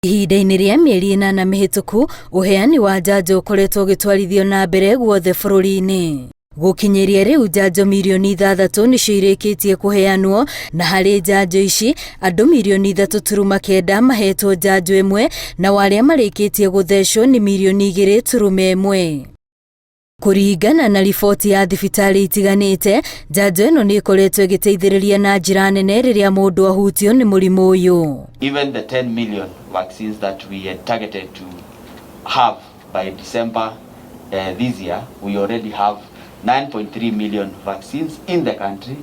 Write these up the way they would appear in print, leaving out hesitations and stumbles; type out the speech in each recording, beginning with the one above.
Ihinda-inĩ rĩa mĩeri 8 mĩhĩtũku, ũheani wa njanjo ũkoretwo ũgĩtwarithio na mbere guothe bũrũri-inĩ. Gũkinyĩria rĩu njanjo mirioni 6 nĩcio irĩkĩtie kũheanwo, na harĩ njanjo ici andũ mirioni 3.9 mahetwo njanjo ĩmwe, na arĩa marĩkĩtie gũthecwo nĩ mirioni 2.1. Kũringana na riboti ya thibitarĩ itiganĩte, njanjo ĩno nĩ ĩkoretwo ĩgĩteithĩrĩria na njĩra nene rĩrĩa mũndũ ahutio nĩ mũrimũ ũyũ. Even the 10 million vaccines that we had targeted to have by December this year, we already have 9.3 million vaccines in the country,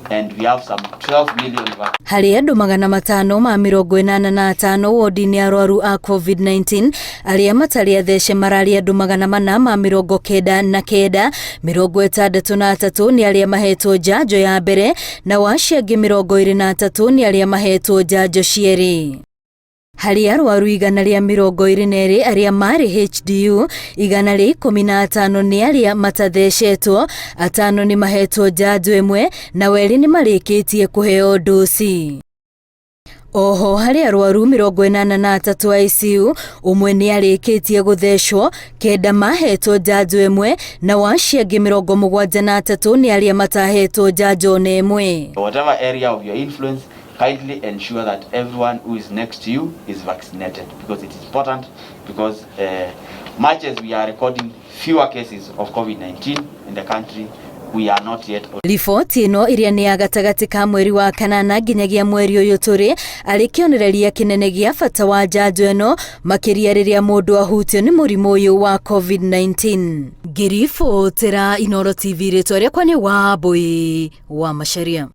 and we have some 12 million vaccines. Harĩ andũ 585 wodi-inĩ arwaru a COVID-19, arĩa matarĩ athece mararĩ andũ 499, 63 nĩ arĩa mahetwo njanjo ya mbere, na acio angĩ 23 nĩ arĩa mahetwo njanjo cierĩ. Harĩ arwaru 122 arĩa marĩ HDU, 115 nĩ arĩa matathecetwo, 5 nĩ mahetwo njanjo ĩmwe, na 2 nĩ marĩkĩtie kũheo dosi. Oho harĩ arwaru 83 ICU, 1 nĩ arĩkĩtie gũthecwo, 9 mahetwo njanjo ĩmwe, na acio angĩ 73 nĩ arĩa matahetwo njanjo na ĩmwe. Whatever area of your influence, kindly ensure that everyone who is next to you is vaccinated, because it is important, because much as we are recording fewer cases of COVID-19 in the country, we are not yet. Riboti ĩno ĩrĩa nĩ ya gatagatĩ ka mweri wa kanana nginyagia mweri ũyũ tũrĩ, arĩ kĩonereria kĩnene gĩa bata wa njanjo ĩno, makĩria rĩrĩa mũndũ ahutio nĩ mũrimũ ũyũ wa COVID-19. Ngĩribotera Inooro TV, rĩtwa rĩakwa nĩ Wambui wa Macharia.